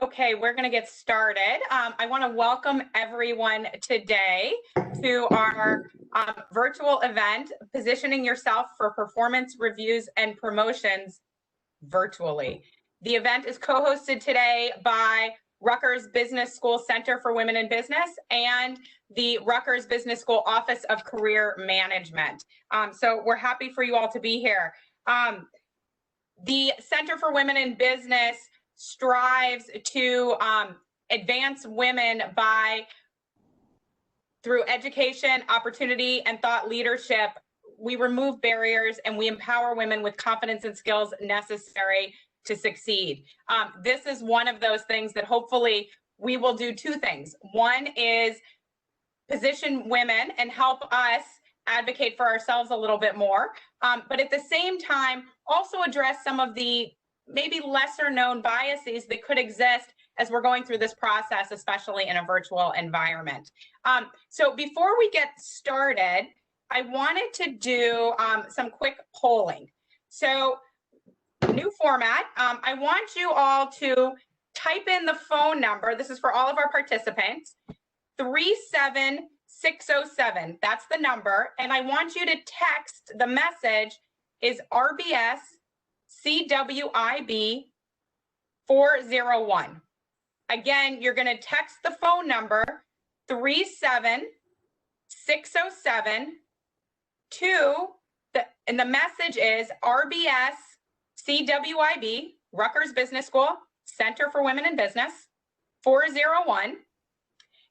Okay, we're going to get started. I want to welcome everyone today to our virtual event, Positioning Yourself for Performance Reviews and Promotions Virtually. The event is co-hosted today by Rutgers Business School Center for Women in Business and the Rutgers Business School Office of Career Management. So we're happy for you all to be here. The Center for Women in Business strives to advance women through education, opportunity, and thought leadership. We remove barriers and we empower women with confidence and skills necessary to succeed. This is one of those things that hopefully we will do two things. One is position women and help us advocate for ourselves a little bit more, but at the same time, also address some of the maybe lesser known biases that could exist as we're going through this process, especially in a virtual environment. So before we get started, I wanted to do some quick polling. So new format, I want you all to type in the phone number. This is for all of our participants, 37607, that's the number. And I want you to text, the message is RBS CWIB 401. Again, you're going to text the phone number 37607 and the message is RBS CWIB, Rutgers Business School, Center for Women in Business, 401.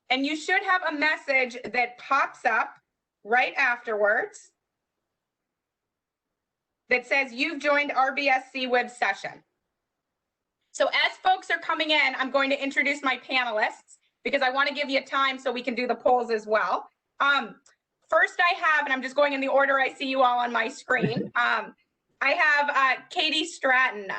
And you should have a message that pops up right afterwards that says you've joined RBSC Web session. So as folks are coming in, I'm going to introduce my panelists because I want to give you time so we can do the polls as well. First I have, and I'm just going in the order I see you all on my screen. I have Katie Stratton.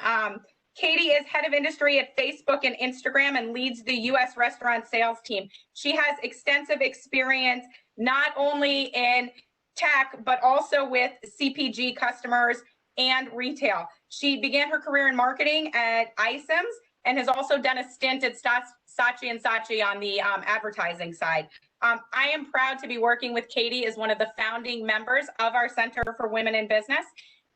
Katie is head of industry at Facebook and Instagram and leads the US restaurant sales team. She has extensive experience, not only in tech, but also with CPG customers and retail. She began her career in marketing at iCIMS and has also done a stint at Saatchi & Saatchi on the advertising side. I am proud to be working with Katie as one of the founding members of our Center for Women in Business.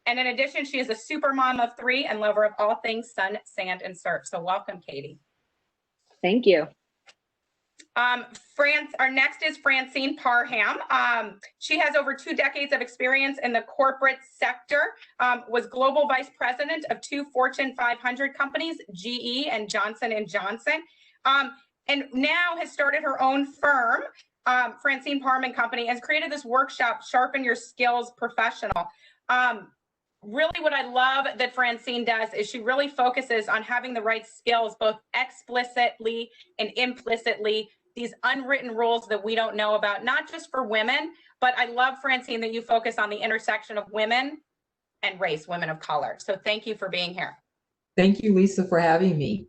And in addition, she is a super mom of 3 and lover of all things sun, sand, and surf. So welcome, Katie. Thank you. Our next is Francine Parham. She has over 2 decades of experience in the corporate sector, was global vice president of 2 Fortune 500 companies, GE and Johnson & Johnson, and now has started her own firm, Francine Parham & Company, has created this workshop, Sharpen Your Skills Professional. Really what I love that Francine does is she really focuses on having the right skills, both explicitly and implicitly, these unwritten rules that we don't know about, not just for women, but I love, Francine, that you focus on the intersection of women and race, women of color. So thank you for being here. Thank you, Lisa, for having me.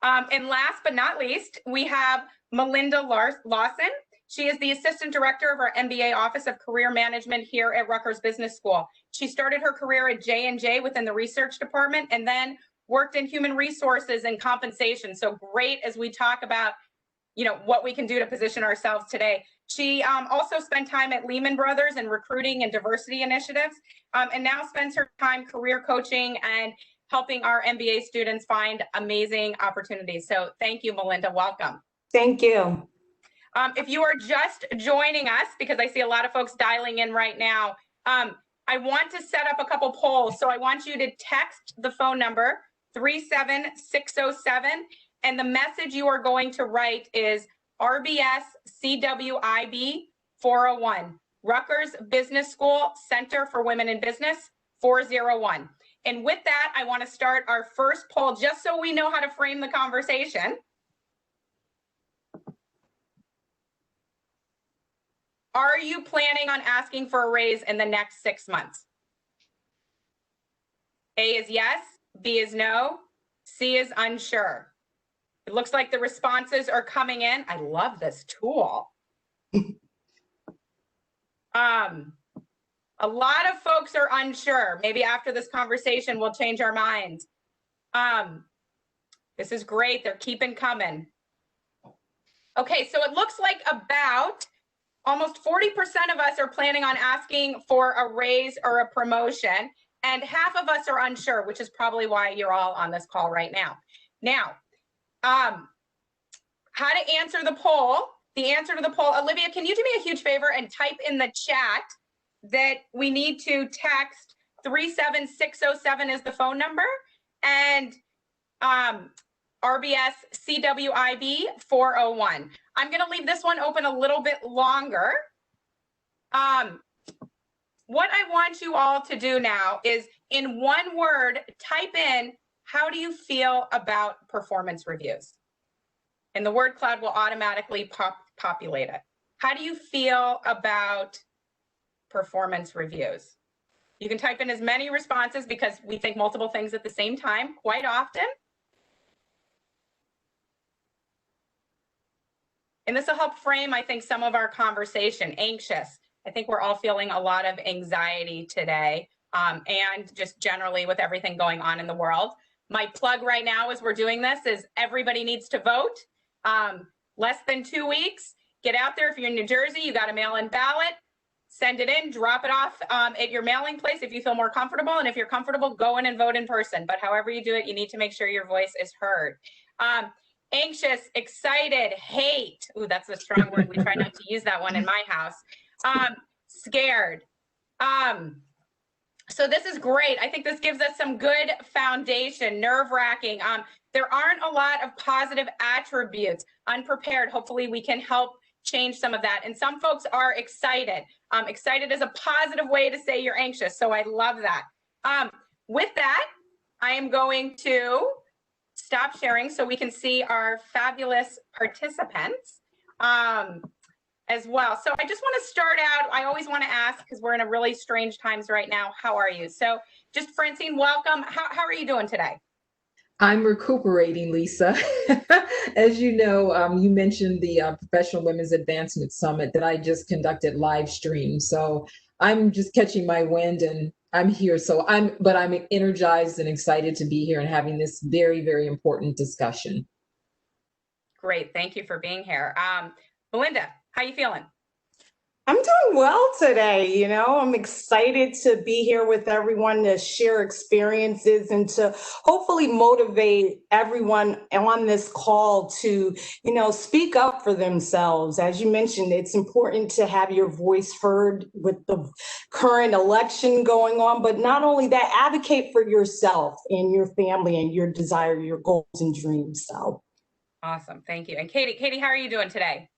And last but not least, we have Melinda Lawson. She is the Assistant Director of our MBA Office of Career Management here at Rutgers Business School. She started her career at J&J within the research department and then worked in human resources and compensation. So great as we talk about, what we can do to position ourselves today. She also spent time at Lehman Brothers in recruiting and diversity initiatives, and now spends her time career coaching and helping our MBA students find amazing opportunities. So thank you, Melinda. Welcome. Thank you. If you are just joining us, because I see a lot of folks dialing in right now, I want to set up a couple polls. So I want you to text the phone number 37607, and the message you are going to write is RBS CWIB 401, Rutgers Business School Center for Women in Business 401. And with that, I want to start our first poll just so we know how to frame the conversation. Are you planning on asking for a raise in the next 6 months? A is yes, B is no, C is unsure. It looks like the responses are coming in. I love this tool. A lot of folks are unsure. Maybe after this conversation, we'll change our minds. This is great. They're keeping coming. Okay, so it looks like about almost 40% of us are planning on asking for a raise or a promotion, and half of us are unsure, which is probably why you're all on this call right now. Now, how to answer the poll. The answer to the poll, Olivia, can you do me a huge favor and type in the chat that we need to text 37607 is the phone number, and RBS CWIB 401. I'm going to leave this one open a little bit longer. What I want you all to do now is, in one word, type in, how do you feel about performance reviews? And the word cloud will automatically populate it. How do you feel about performance reviews? You can type in as many responses because we think multiple things at the same time quite often. And this will help frame, I think, some of our conversation. Anxious. I think we're all feeling a lot of anxiety today, and just generally with everything going on in the world. My plug right now as we're doing this is everybody needs to vote. Less than 2 weeks. Get out there. If you're in New Jersey, you got a mail-in ballot. Send it in, drop it off at your mailing place if you feel more comfortable. And if you're comfortable, go in and vote in person. But however you do it, you need to make sure your voice is heard. Anxious, excited, hate. Ooh, that's a strong word. We try not to use that one in my house. Scared. So this is great. I think this gives us some good foundation. Nerve-wracking. There aren't a lot of positive attributes. Unprepared. Hopefully we can help change some of that. And some folks are excited. Excited is a positive way to say you're anxious. So I love that. With that, I am going to stop sharing so we can see our fabulous participants as well. So I just want to start out, I always want to ask, because we're in a really strange times right now, how are you? So just Francine, welcome. How are you doing today? I'm recuperating, Lisa. As you know, you mentioned the Professional Women's Advancement Summit that I just conducted live stream. So I'm just catching my wind and I'm here. So I'm energized and excited to be here and having this very, very important discussion. Great. Thank you for being here. Melinda, how you feeling? I'm doing well today. You know, I'm excited to be here with everyone to share experiences and to hopefully motivate everyone on this call to, speak up for themselves. As you mentioned, it's important to have your voice heard with the current election going on, but not only that, advocate for yourself and your family and your desire, your goals and dreams. So awesome. Thank you. And Katie, how are you doing today?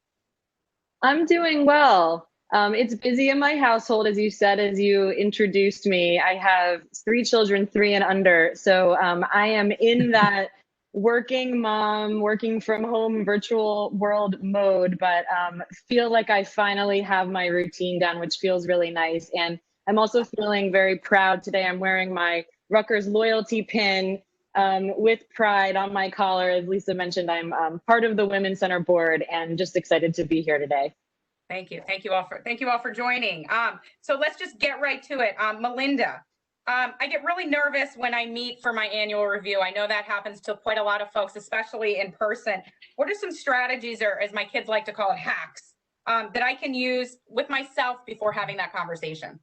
I'm doing well. It's busy in my household, as you said, as you introduced me. I have 3 children, 3 and under. So I am in that working mom, working from home, virtual world mode, but feel like I finally have my routine down, which feels really nice. And I'm also feeling very proud today. I'm wearing my Rutgers loyalty pin with pride on my collar. As Lisa mentioned, I'm part of the Women's Center board and just excited to be here today. Thank you. Thank you all for joining. So let's just get right to it. Melinda, I get really nervous when I meet for my annual review. I know that happens to quite a lot of folks, especially in person. What are some strategies, or as my kids like to call it, hacks, that I can use with myself before having that conversation?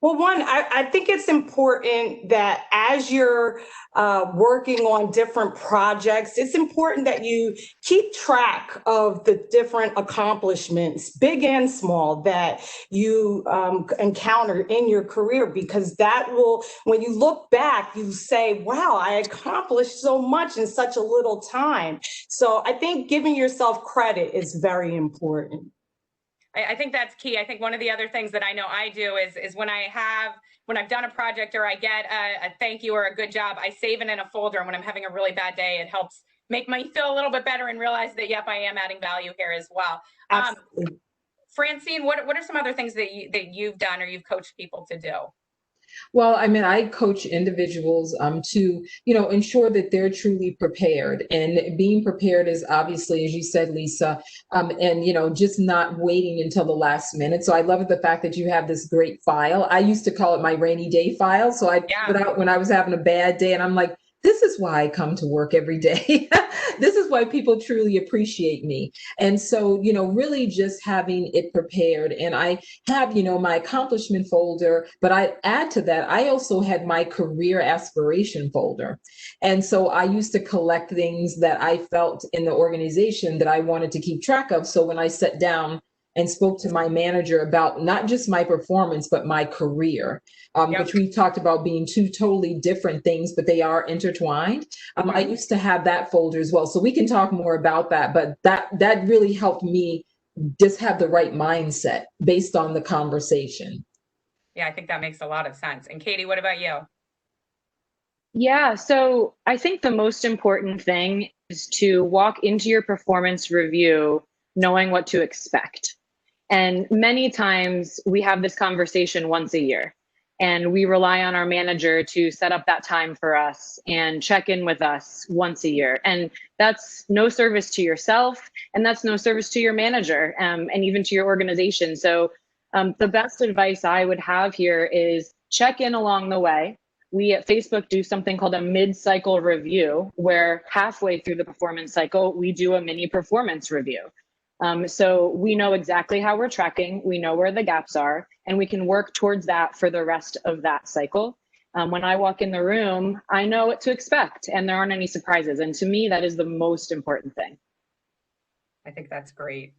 Well, one, I think it's important that as you're working on different projects, it's important that you keep track of the different accomplishments, big and small, that you encounter in your career, because that will, when you look back, you say, wow, I accomplished so much in such a little time. So I think giving yourself credit is very important. I think that's key. I think one of the other things that I know I do is when I've done a project or I get a thank you or a good job, I save it in a folder. And when I'm having a really bad day, it helps make me feel a little bit better and realize that, yep, I am adding value here as well. Francine, what are some other things that you've done or you've coached people to do? Well, I coach individuals to, ensure that they're truly prepared. And being prepared is obviously, as you said, Lisa, and, just not waiting until the last minute. So I love the fact that you have this great file. I used to call it my rainy day file. So I put out when I was having a bad day and I'm like, this is why I come to work every day. This is why people truly appreciate me. And so, really just having it prepared. And I have, my accomplishment folder, but I add to that, I also had my career aspiration folder. And so I used to collect things that I felt in the organization that I wanted to keep track of. So when I sat down and spoke to my manager about not just my performance, but my career, which we talked about being two totally different things, but they are intertwined. I used to have that folder as well. So we can talk more about that, but that really helped me just have the right mindset based on the conversation. Yeah, I think that makes a lot of sense. And Katie, what about you? Yeah, so I think the most important thing is to walk into your performance review knowing what to expect. And many times we have this conversation once a year, and we rely on our manager to set up that time for us and check in with us once a year. And that's no service to yourself, and that's no service to your manager, and even to your organization. So the best advice I would have here is check in along the way. We at Facebook do something called a mid-cycle review, where halfway through the performance cycle, we do a mini performance review. So we know exactly how we're tracking, we know where the gaps are, and we can work towards that for the rest of that cycle. When I walk in the room, I know what to expect, and there aren't any surprises. And to me, that is the most important thing. I think that's great.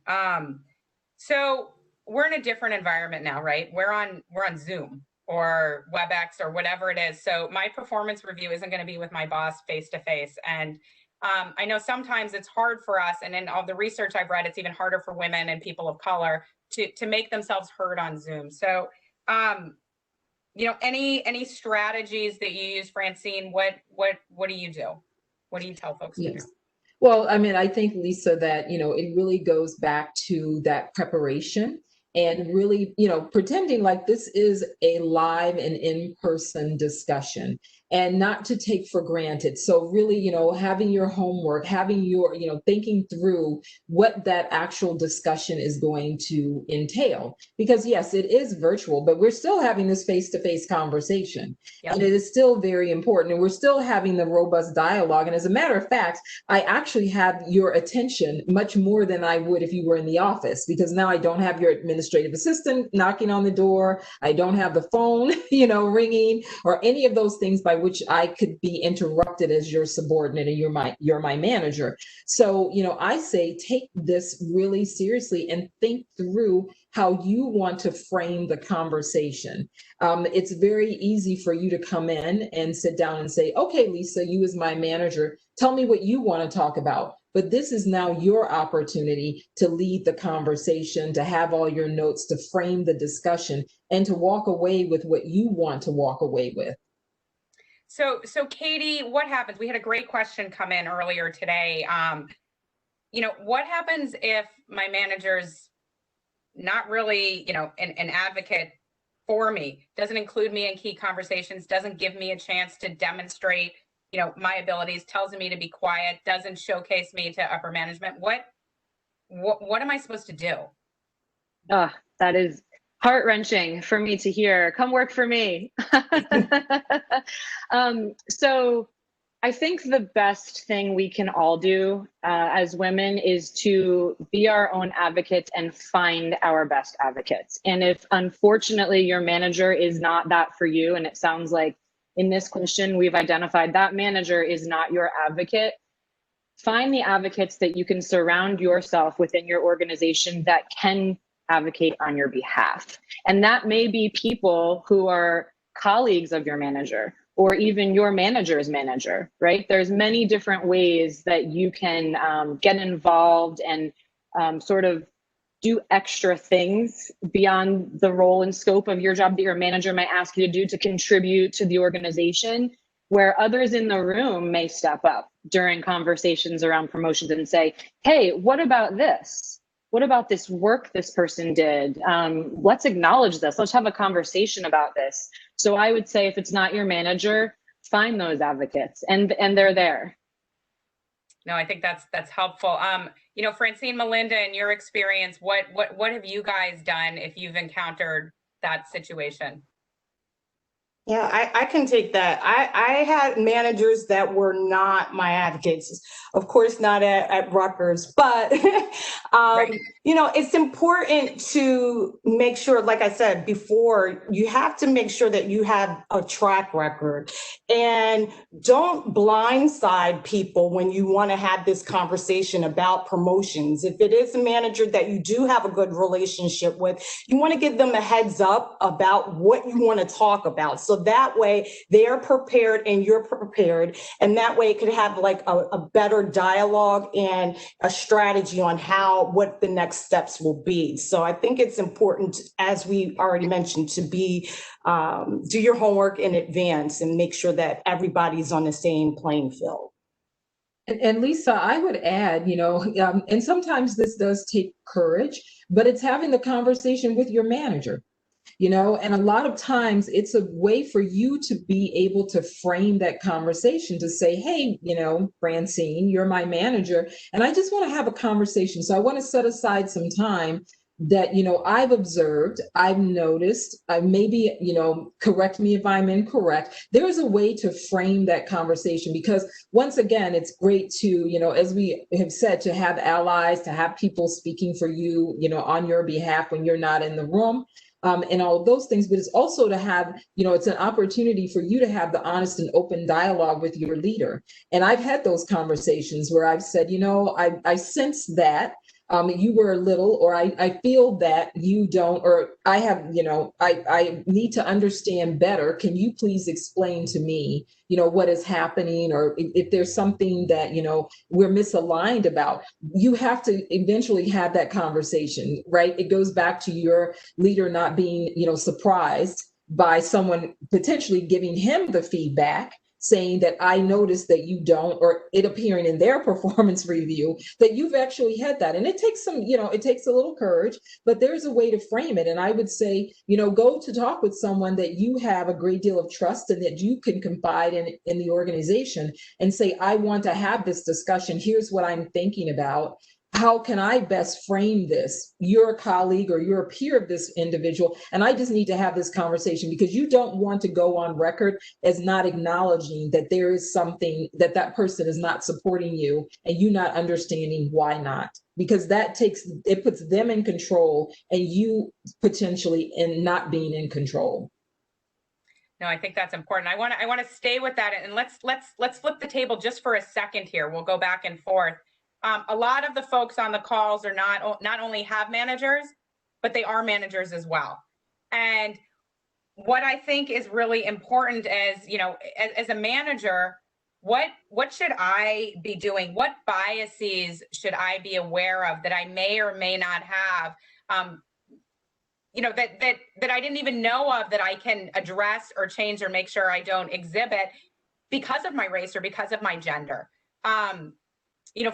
So we're in a different environment now, right? We're on Zoom or WebEx or whatever it is. So my performance review isn't going to be with my boss face to face. And I know sometimes it's hard for us, and in all the research I've read, it's even harder for women and people of color to make themselves heard on Zoom. So, any strategies that you use, Francine? What do you do? What do you tell folks to do? Well, I mean, I think, Lisa, that, it really goes back to that preparation and really, pretending like this is a live and in-person discussion and not to take for granted. So really, having your homework, having your, thinking through what that actual discussion is going to entail. Because yes, it is virtual, but we're still having this face-to-face conversation. Yep. And it is still very important. And we're still having the robust dialogue. And as a matter of fact, I actually have your attention much more than I would if you were in the office, because now I don't have your administrative assistant knocking on the door. I don't have the phone, ringing, or any of those things by which I could be interrupted as your subordinate and you're my manager. So, I say take this really seriously and think through how you want to frame the conversation. It's very easy for you to come in and sit down and say, okay, Lisa, you as my manager, tell me what you want to talk about. But this is now your opportunity to lead the conversation, to have all your notes, to frame the discussion, and to walk away with what you want to walk away with. So Katie, what happens? We had a great question come in earlier today. What happens if my manager's not really, an advocate for me, doesn't include me in key conversations, doesn't give me a chance to demonstrate, my abilities, tells me to be quiet, doesn't showcase me to upper management? What am I supposed to do? That is heart-wrenching for me to hear. Come work for me. So I think the best thing we can all do as women is to be our own advocates and find our best advocates. And if unfortunately your manager is not that for you, and it sounds like in this question we've identified that manager is not your advocate, find the advocates that you can surround yourself within your organization that can advocate on your behalf. And that may be people who are colleagues of your manager, or even your manager's manager, right? There's many different ways that you can get involved and sort of do extra things beyond the role and scope of your job that your manager might ask you to do to contribute to the organization, where others in the room may step up during conversations around promotions and say, hey, what about this? What about this work this person did? Let's acknowledge this. Let's have a conversation about this. So I would say if it's not your manager, find those advocates, and they're there. No, I think that's helpful. Francine, Melinda, in your experience, what have you guys done if you've encountered that situation? Yeah, I can take that. I had managers that were not my advocates, of course, not at Rutgers, but Right. it's important to make sure, like I said before, you have to make sure that you have a track record and don't blindside people when you want to have this conversation about promotions. If it is a manager that you do have a good relationship with, you want to give them a heads up about what you want to talk about. So that way they're prepared and you're prepared. And that way it could have like a better dialogue and a strategy on what the next steps will be. So I think it's important, as we already mentioned, to do your homework in advance and make sure that everybody's on the same playing field. And Lisa, I would add, and sometimes this does take courage, but it's having the conversation with your manager. And a lot of times it's a way for you to be able to frame that conversation to say, hey, Francine, you're my manager, and I just want to have a conversation. So I want to set aside some time that, I've observed, I've noticed, maybe, correct me if I'm incorrect. There's a way to frame that conversation because once again, it's great to, as we have said, to have allies, to have people speaking for you, on your behalf when you're not in the room. And all of those things, but it's also to have, it's an opportunity for you to have the honest and open dialogue with your leader. And I've had those conversations where I've said, I sense that you were a little, or I feel that you don't, or I have, I need to understand better. Can you please explain to me, what is happening, or if there's something that, we're misaligned about? You have to eventually have that conversation, right? It goes back to your leader not being, surprised by someone potentially giving him the feedback, saying that I noticed that you don't, or it appearing in their performance review that you've actually had that. And it takes it takes a little courage, but there's a way to frame it. And I would say, go to talk with someone that you have a great deal of trust and that you can confide in the organization and say, I want to have this discussion. Here's what I'm thinking about. How can I best frame this? You're a colleague or you're a peer of this individual, and I just need to have this conversation, because you don't want to go on record as not acknowledging that there is something that person is not supporting you and you not understanding why not, because it puts them in control and you potentially in not being in control. No, I think that's important. I want to stay with that, and let's flip the table just for a second here. We'll go back and forth. A lot of the folks on the calls are not only have managers, but they are managers as well. And what I think is really important is, as a manager, what should I be doing? What biases should I be aware of that I may or may not have? That I didn't even know of, that I can address or change or make sure I don't exhibit because of my race or because of my gender.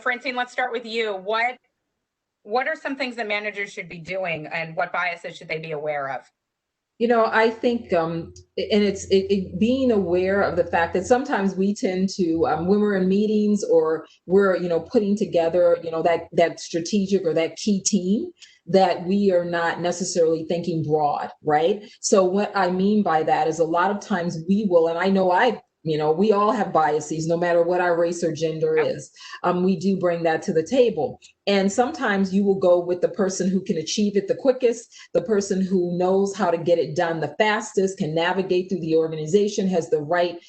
Francine, let's start with you. What are some things that managers should be doing, and what biases should they be aware of? I think, and it's being aware of the fact that sometimes we tend to, when we're in meetings or we're, putting together, that strategic or that key team, that we are not necessarily thinking broad, right? So what I mean by that is a lot of times we will, and I know we all have biases, no matter what our race or gender is. We do bring that to the table. And sometimes you will go with the person who can achieve it the quickest, the person who knows how to get it done the fastest, can navigate through the organization, has the right,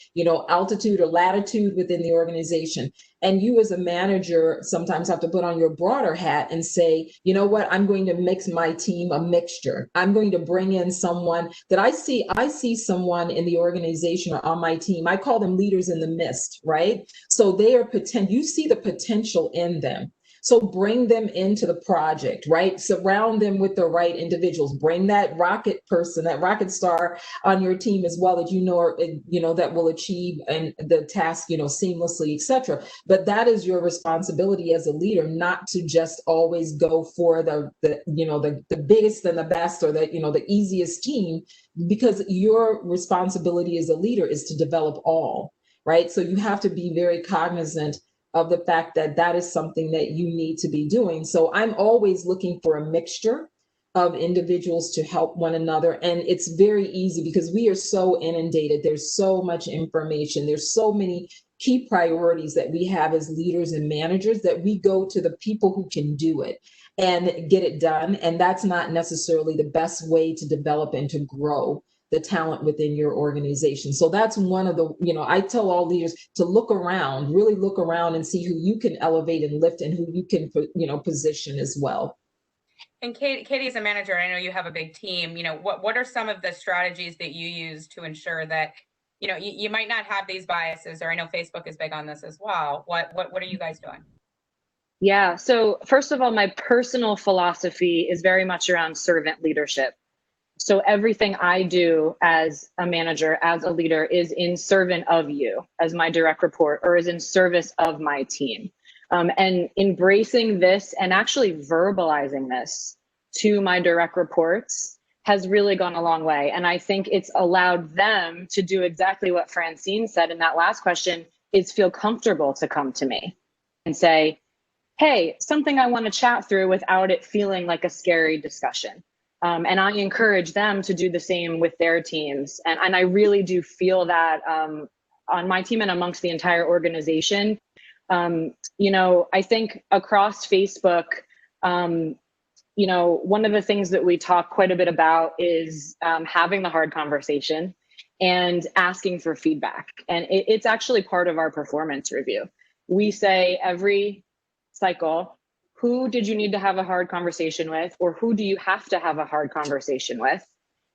altitude or latitude within the organization. And you as a manager sometimes have to put on your broader hat and say, you know what, I'm going to mix my team a mixture. I'm going to bring in someone that I see someone in the organization or on my team. I call them leaders in the mist, right? So they are you see the potential in them. So bring them into the project, right? Surround them with the right individuals. Bring that rocket person, that rocket star on your team as well, that that will achieve and the task, seamlessly, etc. But that is your responsibility as a leader, not to just always go for the biggest and the best, or the easiest team, because your responsibility as a leader is to develop all, right? So you have to be very cognizant of the fact that that is something that you need to be doing. So I'm always looking for a mixture of individuals to help one another. And it's very easy because we are so inundated. There's so much information. There's so many key priorities that we have as leaders and managers that we go to the people who can do it and get it done. And that's not necessarily the best way to develop and to grow the talent within your organization. So that's one of the, I tell all leaders to look around, really look around and see who you can elevate and lift and who you can, position as well. And Katie, as a manager, I know you have a big team. What are some of the strategies that you use to ensure that, you might not have these biases, or I know Facebook is big on this as well. What are you guys doing? Yeah. So first of all, my personal philosophy is very much around servant leadership. So everything I do as a manager, as a leader, is in servant of you as my direct report, or is in service of my team. And embracing this and actually verbalizing this to my direct reports has really gone a long way. And I think it's allowed them to do exactly what Francine said in that last question, is feel comfortable to come to me and say, hey, something I want to chat through without it feeling like a scary discussion. And I encourage them to do the same with their teams. And I really do feel that on my team and amongst the entire organization. I think across Facebook, one of the things that we talk quite a bit about is having the hard conversation and asking for feedback. And it's actually part of our performance review. We say every cycle, who did you need to have a hard conversation with, or who do you have to have a hard conversation with?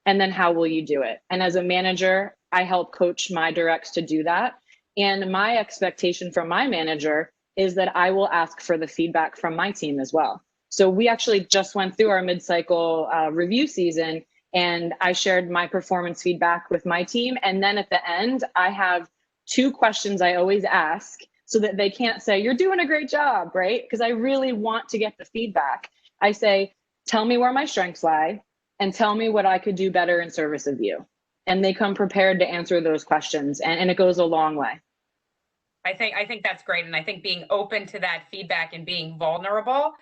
And then how will you do it? And as a manager, I help coach my directs to do that. And my expectation from my manager is that I will ask for the feedback from my team as well. So we actually just went through our mid-cycle review season, and I shared my performance feedback with my team. And then at the end, I have 2 questions I always ask, so that they can't say, you're doing a great job, right? Because I really want to get the feedback. I say, tell me where my strengths lie and tell me what I could do better in service of you. And they come prepared to answer those questions, and it goes a long way. I think that's great. And I think being open to that feedback and being vulnerable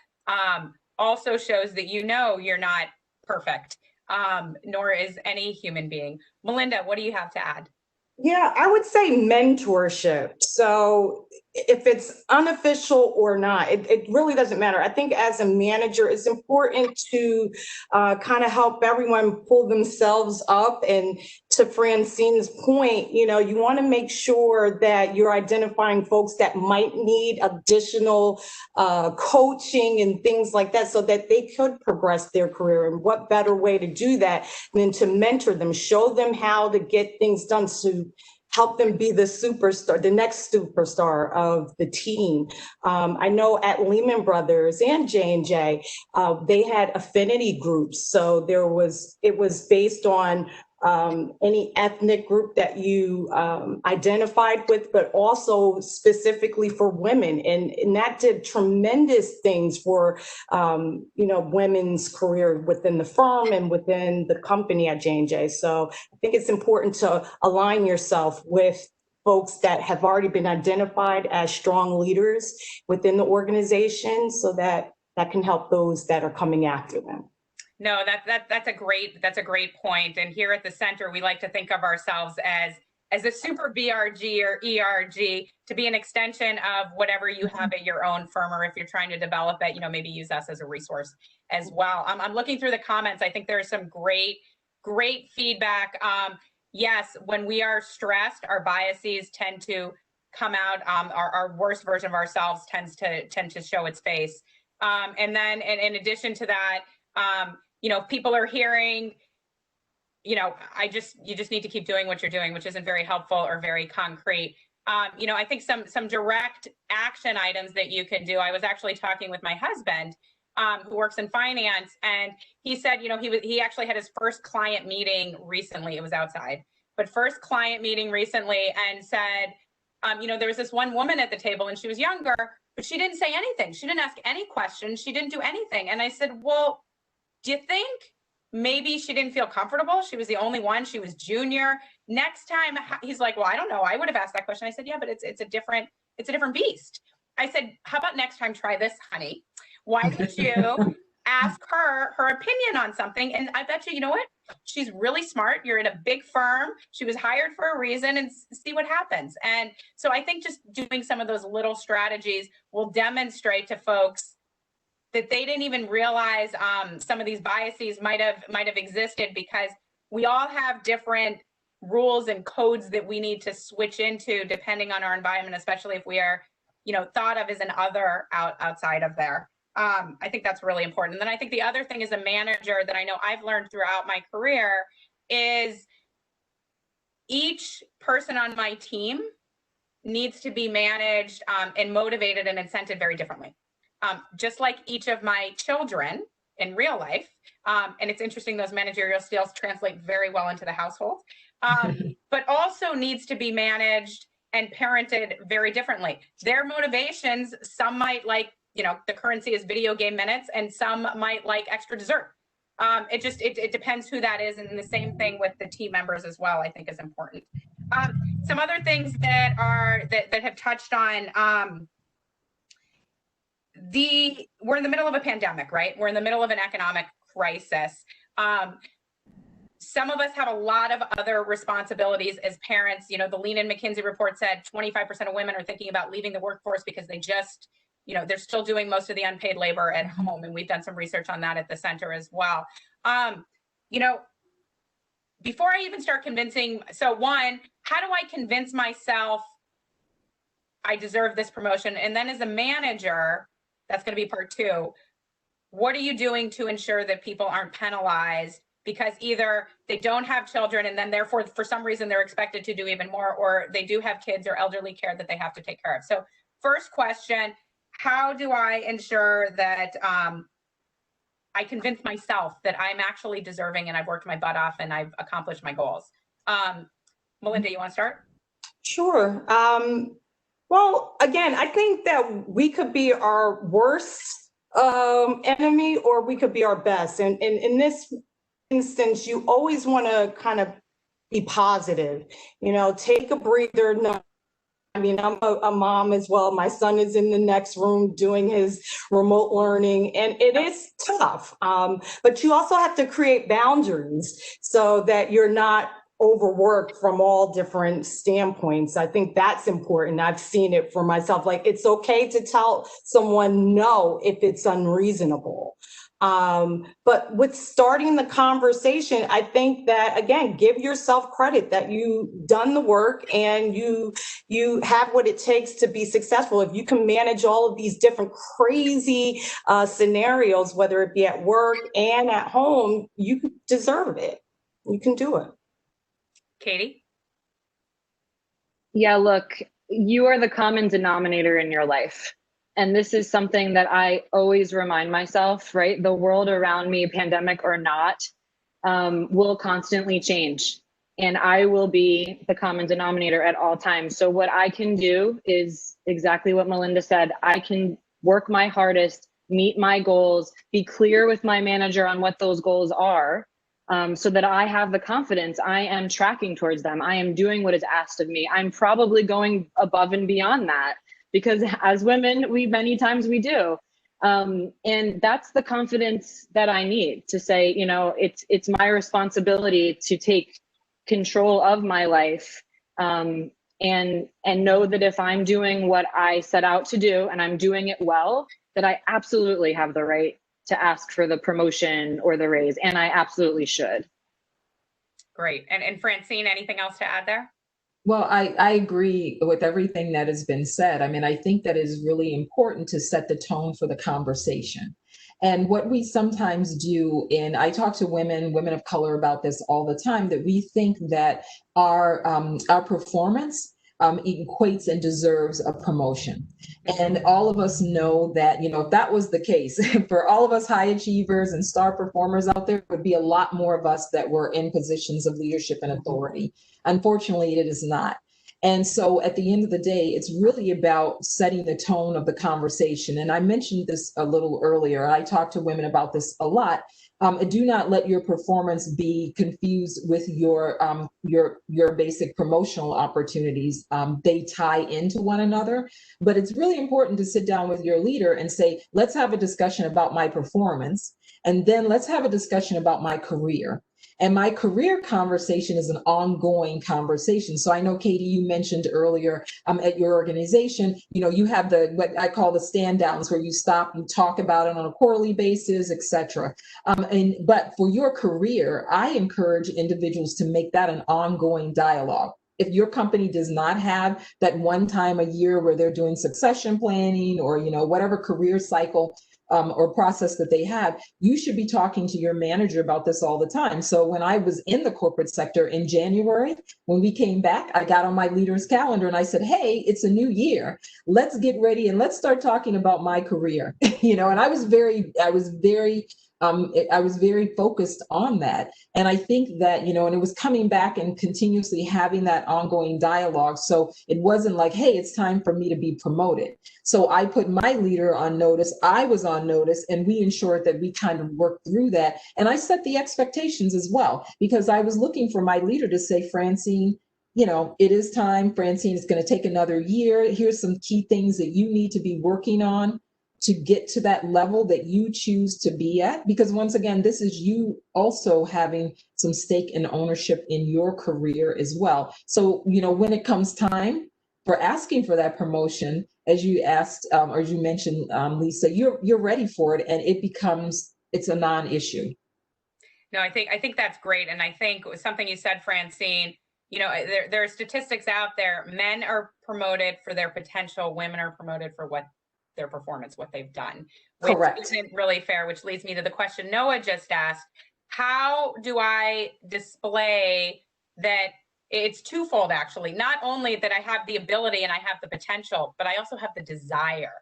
also shows that you're not perfect, nor is any human being. Melinda, what do you have to add? Yeah, I would say mentorship. So if it's unofficial or not, it really doesn't matter. I think as a manager, it's important to kind of help everyone pull themselves up. And to Francine's point, you want to make sure that you're identifying folks that might need additional coaching and things like that, so that they could progress their career. And what better way to do that than to mentor them, show them how to get things done, to help them be the superstar, the next superstar of the team. I know at Lehman Brothers and J&J, they had affinity groups. So it was based on any ethnic group that you identified with, but also specifically for women. And that did tremendous things for, women's career within the firm and within the company at J&J. So I think it's important to align yourself with folks that have already been identified as strong leaders within the organization, so that can help those that are coming after them. No, that's a great point. And here at the center, we like to think of ourselves as a super BRG or ERG, to be an extension of whatever you have at your own firm, or if you're trying to develop it, maybe use us as a resource as well. I'm looking through the comments. I think there's some great feedback. Yes, when we are stressed, our biases tend to come out. Our worst version of ourselves tend to show its face. And then in addition to that, people are hearing, you just need to keep doing what you're doing, which isn't very helpful or very concrete. I think some direct action items that you can do. I was actually talking with my husband, who works in finance, and he said, he actually had his first client meeting recently. It was outside, but first client meeting recently, and said, there was this one woman at the table, and she was younger, but she didn't say anything. She didn't ask any questions. She didn't do anything. And I said, well, do you think maybe she didn't feel comfortable? She was the only one. She was junior. Next time, he's like, well, I don't know. I would have asked that question. I said, yeah, but it's a different beast. I said, how about next time, try this, honey? Why don't you ask her opinion on something. And I bet you know what? She's really smart. You're in a big firm. She was hired for a reason, and see what happens. And so I think just doing some of those little strategies will demonstrate to folks that they didn't even realize some of these biases might have existed, because we all have different rules and codes that we need to switch into depending on our environment, especially if we are, thought of as an other outside of there. I think that's really important. And then I think the other thing as a manager that I know I've learned throughout my career is each person on my team needs to be managed and motivated and incented very differently. Just like each of my children in real life. And it's interesting, those managerial skills translate very well into the household, but also needs to be managed and parented very differently. Their motivations, some might like, the currency is video game minutes, and some might like extra dessert. It depends who that is. And the same thing with the team members as well, I think is important. Some other things that have touched on, we're in the middle of a pandemic, right? We're in the middle of an economic crisis. Some of us have a lot of other responsibilities as parents. The Lean and McKinsey report said 25% of women are thinking about leaving the workforce because they just, they're still doing most of the unpaid labor at home. And we've done some research on that at the center as well. Before I even start convincing, so one, how do I convince myself I deserve this promotion? And then as a manager, that's going to be part two. What are you doing to ensure that people aren't penalized because either they don't have children and then therefore for some reason they're expected to do even more, or they do have kids or elderly care that they have to take care of? So first question, how do I ensure that I convince myself that I'm actually deserving and I've worked my butt off and I've accomplished my goals? Melinda, you want to start? Sure. Well, again, I think that we could be our worst enemy, or we could be our best. And in this instance, you always want to kind of be positive, take a breather. No, I mean, I'm a mom as well. My son is in the next room doing his remote learning, and it is tough. But you also have to create boundaries so that you're not overworked from all different standpoints. I think that's important. I've seen it for myself. Like, it's okay to tell someone no if it's unreasonable. But with starting the conversation, I think that, again, give yourself credit that you've done the work and you have what it takes to be successful. If you can manage all of these different crazy scenarios, whether it be at work and at home, you deserve it. You can do it. Katie? Yeah, look, you are the common denominator in your life. And this is something that I always remind myself, right? The world around me, pandemic or not, will constantly change. And I will be the common denominator at all times. So what I can do is exactly what Melinda said. I can work my hardest, meet my goals, be clear with my manager on what those goals are, so that I have the confidence I am tracking towards them. I am doing what is asked of me. I'm probably going above and beyond that, because as women, many times we do. And that's the confidence that I need to say, it's my responsibility to take control of my life, and know that if I'm doing what I set out to do and I'm doing it well, that I absolutely have the right to ask for the promotion or the raise, and I absolutely should. Great. And Francine, anything else to add there? Well, I agree with everything that has been said. I mean, I think that is really important to set the tone for the conversation. And what we sometimes do, and I talk to women of color about this all the time, that we think that our performance equates and deserves a promotion. And all of us know that, if that was the case, for all of us high achievers and star performers out there, would be a lot more of us that were in positions of leadership and authority. Unfortunately, it is not. And so at the end of the day, it's really about setting the tone of the conversation. And I mentioned this a little earlier. I talk to women about this a lot, Do not let your performance be confused with your basic promotional opportunities. They tie into one another, but it's really important to sit down with your leader and say, let's have a discussion about my performance, and then let's have a discussion about my career. And my career conversation is an ongoing conversation. So I know, Katie, you mentioned earlier at your organization, you have what I call the stand downs, where you stop, you talk about it on a quarterly basis, et cetera. But for your career, I encourage individuals to make that an ongoing dialogue. If your company does not have that one time a year where they're doing succession planning or, whatever career cycle or process that they have, you should be talking to your manager about this all the time. So when I was in the corporate sector in January, when we came back, I got on my leader's calendar and I said, hey, it's a new year. Let's get ready and let's start talking about my career. And I was very focused on that. And I think that, and it was coming back and continuously having that ongoing dialogue. So it wasn't like, hey, it's time for me to be promoted. So I put my leader on notice, I was on notice, and we ensured that we kind of worked through that. And I set the expectations as well, because I was looking for my leader to say, Francine, it is time. Francine, it's going to take another year. Here's some key things that you need to be working on to get to that level that you choose to be at. Because once again, this is you also having some stake and ownership in your career as well. So, when it comes time for asking for that promotion, as you asked, or as you mentioned, Lisa, you're ready for it, and it's a non-issue. No, I think that's great. And I think something you said, Francine, there are statistics out there. Men are promoted for their potential. Women are promoted for their performance, what they've done, which isn't really fair, which leads me to the question Noah just asked. How do I display that? It's twofold, actually. Not only that I have the ability and I have the potential, but I also have the desire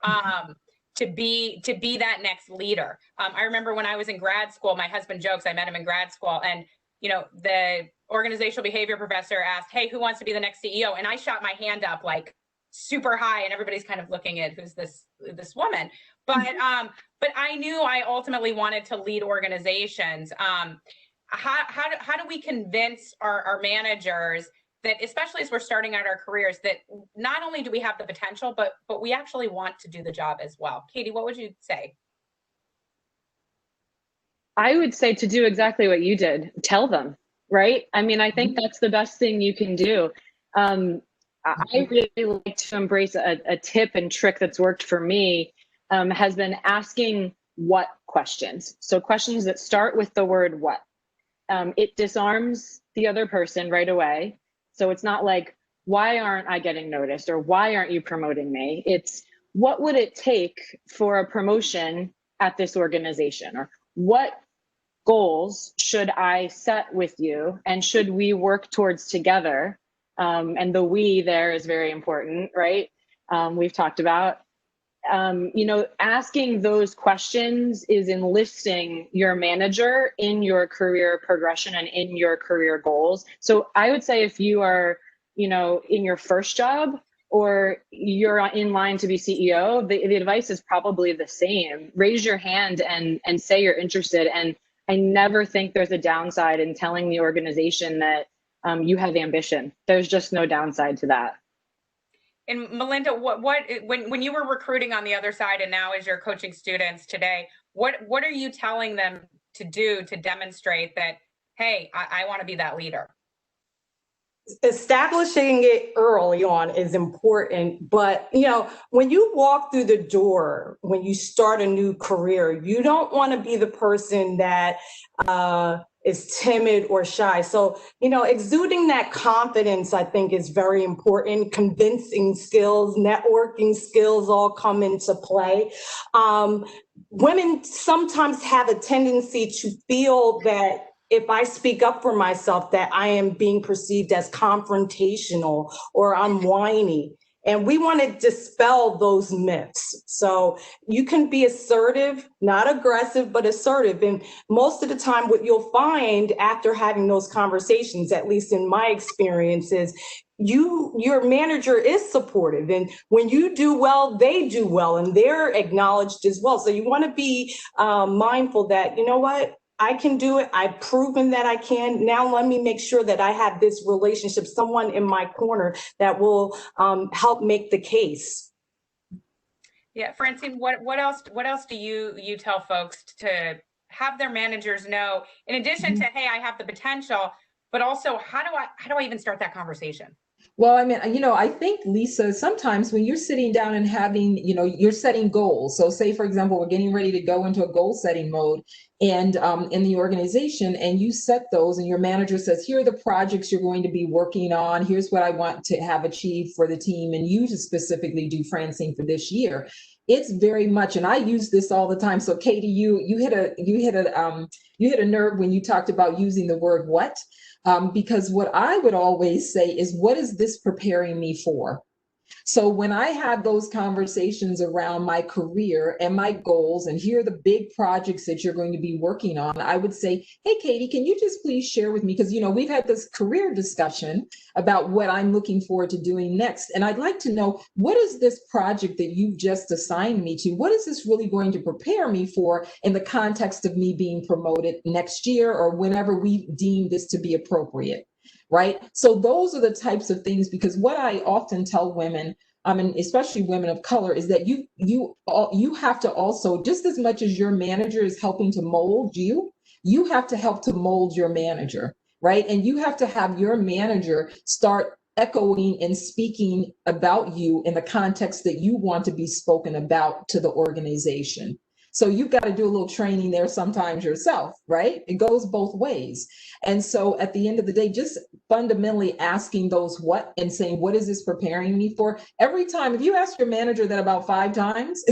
to be that next leader. I remember when I was in grad school, my husband jokes, I met him in grad school, and the organizational behavior professor asked, hey, who wants to be the next CEO? And I shot my hand up like super high, and everybody's kind of looking at who's this woman. But I knew I ultimately wanted to lead organizations. How do we convince our managers that, especially as we're starting out our careers, that not only do we have the potential, but we actually want to do the job as well? Katie, what would you say? I would say to do exactly what you did. Tell them, right? I mean, I think that's the best thing you can do. I really like to embrace a tip and trick that's worked for me, has been asking what questions. So questions that start with the word what. It disarms the other person right away. So it's not like, why aren't I getting noticed? Or why aren't you promoting me? It's, what would it take for a promotion at this organization? Or what goals should I set with you? And should we work towards together? And the we there is very important, right? We've talked about, asking those questions is enlisting your manager in your career progression and in your career goals. So I would say if you are, in your first job or you're in line to be CEO, the advice is probably the same. Raise your hand and say you're interested. And I never think there's a downside in telling the organization that you have ambition. There's just no downside to that. And Melinda, when you were recruiting on the other side, and now as you're coaching students today, what are you telling them to do to demonstrate that, hey, I want to be that leader? Establishing it early on is important, but when you walk through the door, when you start a new career, you don't want to be the person that is timid or shy. So, exuding that confidence, I think, is very important. Convincing skills, networking skills all come into play. Women sometimes have a tendency to feel that if I speak up for myself, that I am being perceived as confrontational or I'm whiny. And we want to dispel those myths. So you can be assertive, not aggressive, but assertive. And most of the time, what you'll find after having those conversations, at least in my experience, is your manager is supportive, and when you do well, they do well, and they're acknowledged as well. So you want to be mindful that, you know what, I can do it. I've proven that I can. Now let me make sure that I have this relationship, someone in my corner that will help make the case. Yeah, Francine, what else do you tell folks to have their managers know, in addition to, hey, I have the potential, but also how do I even start that conversation? Well, I mean, I think, Lisa, sometimes when you're sitting down and having, you're setting goals. So say, for example, we're getting ready to go into a goal setting mode and in the organization, and you set those and your manager says, here are the projects you're going to be working on. Here's what I want to have achieved for the team. And you just specifically do, Francine, for this year. It's very much, and I use this all the time. So Katie, you hit a nerve when you talked about using the word what. Because what I would always say is, what is this preparing me for? So when I have those conversations around my career and my goals, and here are the big projects that you're going to be working on, I would say, hey, Katie, can you just please share with me? Because, we've had this career discussion about what I'm looking forward to doing next. And I'd like to know, what is this project that you've just assigned me to? What is this really going to prepare me for in the context of me being promoted next year or whenever we deem this to be appropriate? Right? So those are the types of things, because what I often tell women, and especially women of color, is that you have to also, just as much as your manager is helping to mold you, you have to help to mold your manager, right? And you have to have your manager start echoing and speaking about you in the context that you want to be spoken about to the organization. So you've got to do a little training there sometimes yourself, right? It goes both ways. And so at the end of the day, just fundamentally asking those what and saying, what is this preparing me for? Every time, if you ask your manager that about 5 times,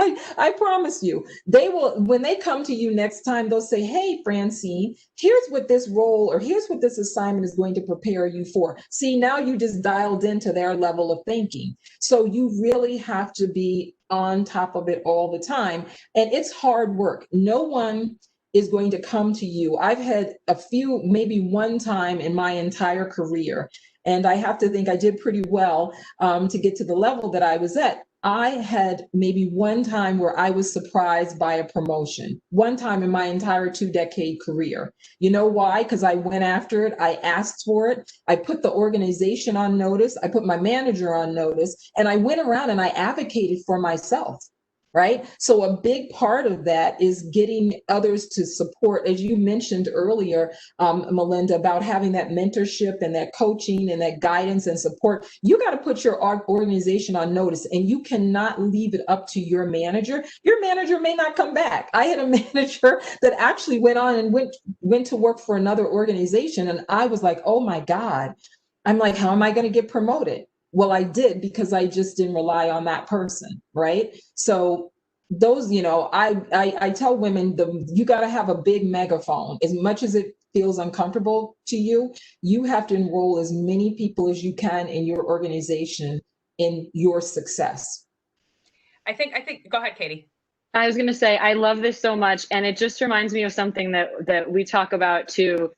I promise you, they will, when they come to you next time, they'll say, hey, Francine, here's what this role or here's what this assignment is going to prepare you for. See, now you just dialed into their level of thinking. So you really have to be on top of it all the time. And it's hard work. No one is going to come to you. I've had a few, maybe one time in my entire career, and I have to think I did pretty well to get to the level that I was at. I had maybe one time where I was surprised by a promotion, one time in my entire 2-decade career. You know why? Because I went after it. I asked for it. I put the organization on notice. I put my manager on notice, and I went around and I advocated for myself. Right? So a big part of that is getting others to support, as you mentioned earlier, Melinda, about having that mentorship and that coaching and that guidance and support. You got to put your organization on notice, and you cannot leave it up to your manager. Your manager may not come back. I had a manager that actually went on and went to work for another organization, and I was like, oh my God. I'm like, how am I going to get promoted? Well, I did, because I just didn't rely on that person, right? So those, I tell women, you got to have a big megaphone. As much as it feels uncomfortable to you, you have to enroll as many people as you can in your organization in your success. I think, go ahead, Katie. I was going to say, I love this so much. And it just reminds me of something that we talk about too.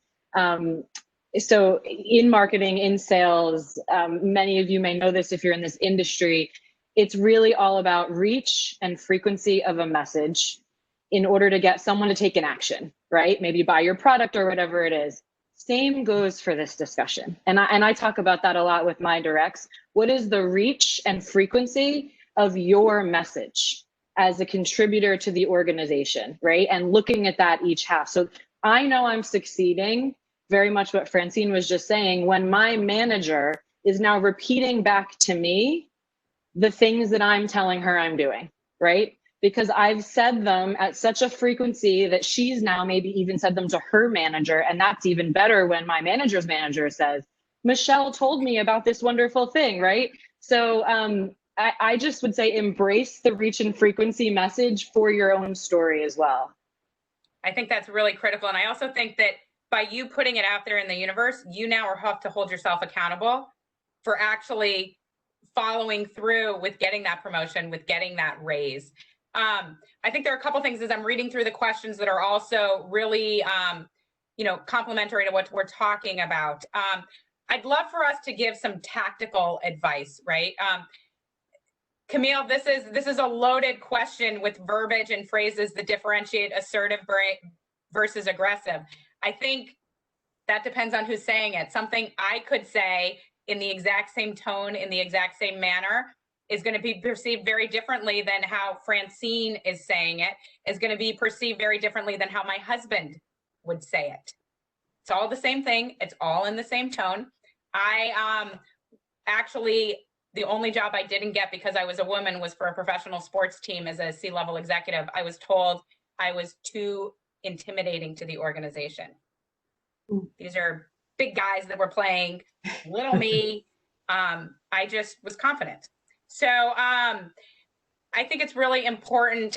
So in marketing, in sales, many of you may know this if you're in this industry, it's really all about reach and frequency of a message in order to get someone to take an action, right? Maybe buy your product or whatever it is. Same goes for this discussion. And I talk about that a lot with my directs. What is the reach and frequency of your message as a contributor to the organization, right? And looking at that each half. So I know I'm succeeding, very much what Francine was just saying, when my manager is now repeating back to me the things that I'm telling her I'm doing, right? Because I've said them at such a frequency that she's now maybe even said them to her manager. And that's even better when my manager's manager says, Michelle told me about this wonderful thing, right? So I just would say embrace the reach and frequency message for your own story as well. I think that's really critical. And I also think that by you putting it out there in the universe, you now have to hold yourself accountable for actually following through with getting that promotion, with getting that raise. I think there are a couple things as I'm reading through the questions that are also really, complementary to what we're talking about. I'd love for us to give some tactical advice, right? Camille, this is a loaded question with verbiage and phrases that differentiate assertive versus aggressive. I think that depends on who's saying it. Something I could say in the exact same tone, in the exact same manner, is going to be perceived very differently than how Francine is saying it, is going to be perceived very differently than how my husband would say it. It's all the same thing. It's all in the same tone. I actually, the only job I didn't get because I was a woman was for a professional sports team as a C-level executive. I was told I was too intimidating to the organization. These are big guys that were playing, little me. I just was confident. So I think it's really important.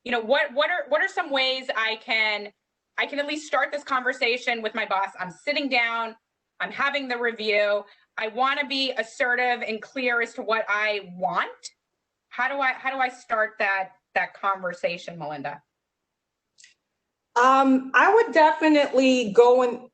You know, what are some ways I can at least start this conversation with my boss? I'm sitting down, I'm having the review. I want to be assertive and clear as to what I want. How do I start that conversation, Melinda? I would definitely go in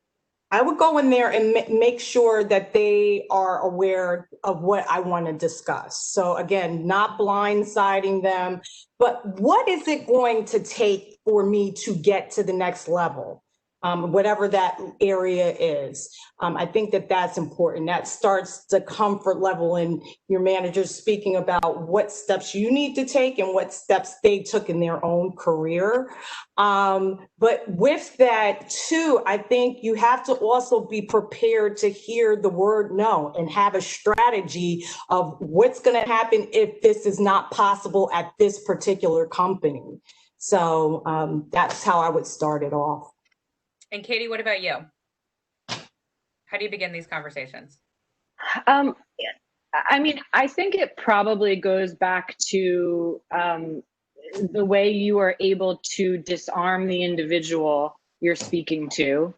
there and make sure that they are aware of what I want to discuss. So again, not blindsiding them, but what is it going to take for me to get to the next level? Whatever that area is. I think that that's important. That starts the comfort level in your manager speaking about what steps you need to take and what steps they took in their own career. But with that too, I think you have to also be prepared to hear the word no and have a strategy of what's going to happen if this is not possible at this particular company. So that's how I would start it off. And Katie, what about you? How do you begin these conversations? I mean, I think it probably goes back to the way you are able to disarm the individual you're speaking to.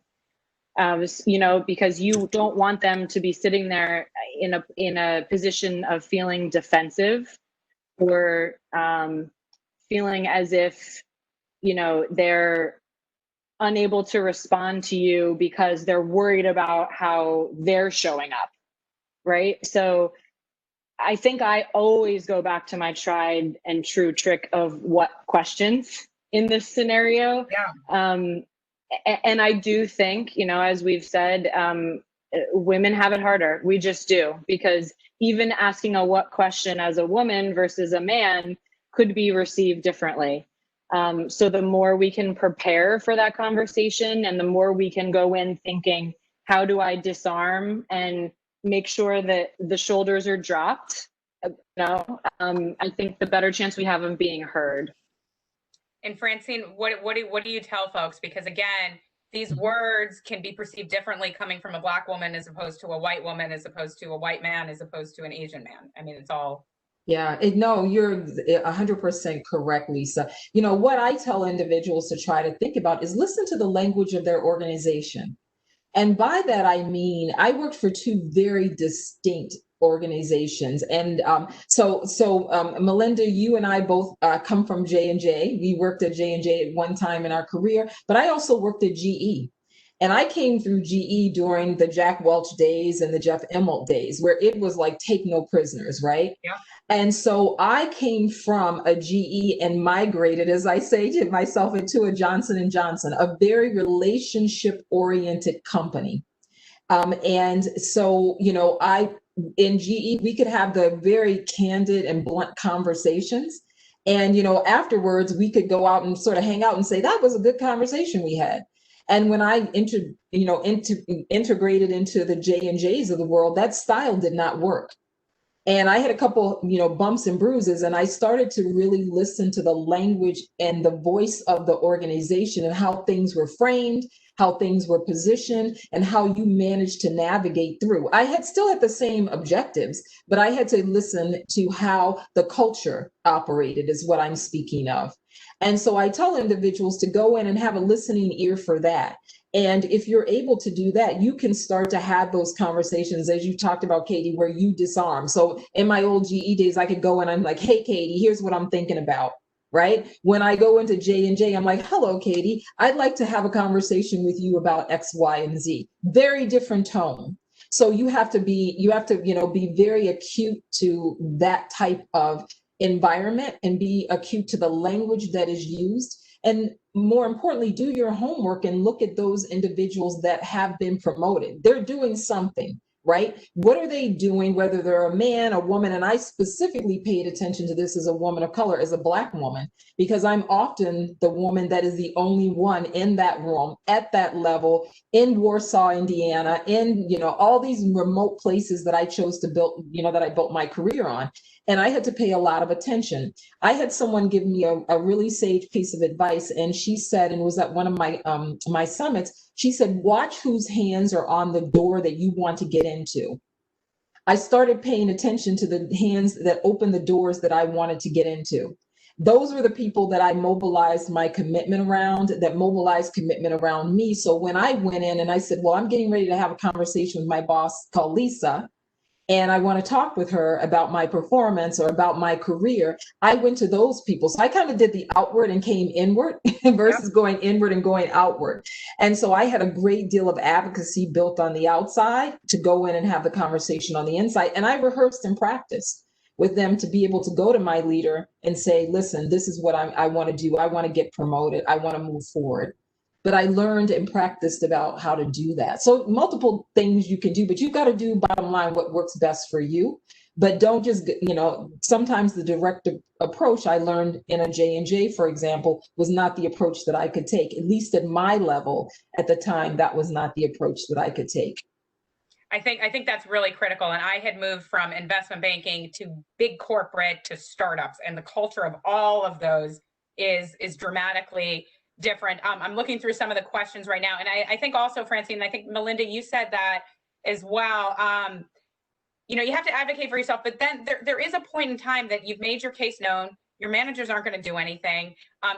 You know, because you don't want them to be sitting there in a position of feeling defensive or feeling as if, you know, they're unable to respond to you because they're worried about how they're showing up, right? So I think I always go back to my tried and true trick of what questions in this scenario. Yeah. And I do think, you know, as we've said, women have it harder. We just do, because even asking a what question as a woman versus a man could be received differently. So the more we can prepare for that conversation and the more we can go in thinking, how do I disarm and make sure that the shoulders are dropped, you know, I think the better chance we have of being heard. And Francine, what do you tell folks? Because again, these words can be perceived differently coming from a Black woman as opposed to a white woman, as opposed to a white man, as opposed to an Asian man. I mean, it's all. Yeah, no, you're 100% correct, Lisa. You know, what I tell individuals to try to think about is listen to the language of their organization. And by that, I mean, I worked for two very distinct organizations. And so Melinda, you and I both come from J&J. We worked at J&J at one time in our career, but I also worked at GE. And I came through GE during the Jack Welch days and the Jeff Immelt days, where it was like, take no prisoners, right? Yeah. And so I came from a GE and migrated, as I say to myself, into a Johnson & Johnson, a very relationship-oriented company. And so, you know, in GE, we could have the very candid and blunt conversations. And, you know, afterwards, we could go out and sort of hang out and say, that was a good conversation we had. And when I integrated into the J&Js of the world, that style did not work. And I had a couple, you know, bumps and bruises, and I started to really listen to the language and the voice of the organization and how things were framed, how things were positioned, and how you managed to navigate through. I still had the same objectives, but I had to listen to how the culture operated, is what I'm speaking of. And so I tell individuals to go in and have a listening ear for that. And if you're able to do that, you can start to have those conversations, as you talked about, Katie, where you disarm. So in my old GE days, I could go and I'm like, hey, Katie, here's what I'm thinking about, right? When I go into J&J, I'm like, hello, Katie, I'd like to have a conversation with you about X, Y, and Z. Very different tone. So you have to, be very acute to that type of environment and be acute to the language that is used. And more importantly, do your homework and look at those individuals that have been promoted. They're doing something, right? What are they doing, whether they're a man, a woman? And I specifically paid attention to this as a woman of color, as a Black woman, because I'm often the woman that is the only one in that room at that level in Warsaw, Indiana, in, all these remote places that I chose to build, that I built my career on. And I had to pay a lot of attention. I had someone give me a really sage piece of advice, and she said, and it was at one of my summits, she said, watch whose hands are on the door that you want to get into. I started paying attention to the hands that opened the doors that I wanted to get into. Those were the people that I mobilized my commitment around, that mobilized commitment around me. So when I went in and I said, well, I'm getting ready to have a conversation with my boss called Lisa, and I want to talk with her about my performance or about my career, I went to those people. So I kind of did the outward and came inward versus going inward and going outward. And so I had a great deal of advocacy built on the outside to go in and have the conversation on the inside. And I rehearsed and practiced with them to be able to go to my leader and say, listen, this is what I want to do. I want to get promoted. I want to move forward. But I learned and practiced about how to do that. So multiple things you can do, but you've got to do, bottom line, what works best for you. But don't just, sometimes the direct approach I learned in a J&J, for example, was not the approach that I could take. At least at my level at the time, that was not the approach that I could take. I think that's really critical. And I had moved from investment banking to big corporate to startups, and the culture of all of those is dramatically different. I'm looking through some of the questions right now. And I think also, Francine, I think Melinda, you said that as well. You have to advocate for yourself, but then there is a point in time that you've made your case known. Your managers aren't going to do anything.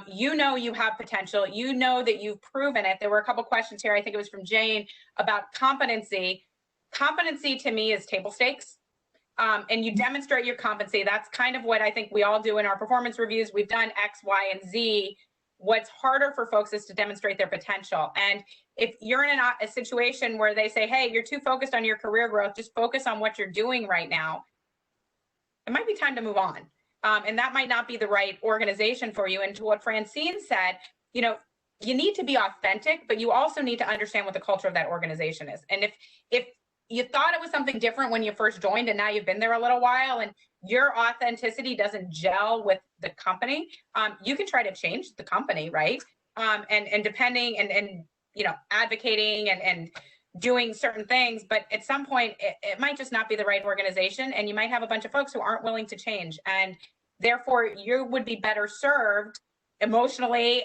You have potential. You know that you've proven it. There were a couple questions here. I think it was from Jane about competency. Competency to me is table stakes. And you demonstrate your competency. That's kind of what I think we all do in our performance reviews. We've done X, Y, and Z. What's harder for folks is to demonstrate their potential. And if you're in a situation where they say, hey, you're too focused on your career growth, just focus on what you're doing right now, it might be time to move on. And that might not be the right organization for you. And to what Francine said, you need to be authentic, but you also need to understand what the culture of that organization is. And if you thought it was something different when you first joined and now you've been there a little while and your authenticity doesn't gel with the company, you can try to change the company, right? And depending and advocating and doing certain things, but at some point it might just not be the right organization, and you might have a bunch of folks who aren't willing to change, and therefore you would be better served emotionally,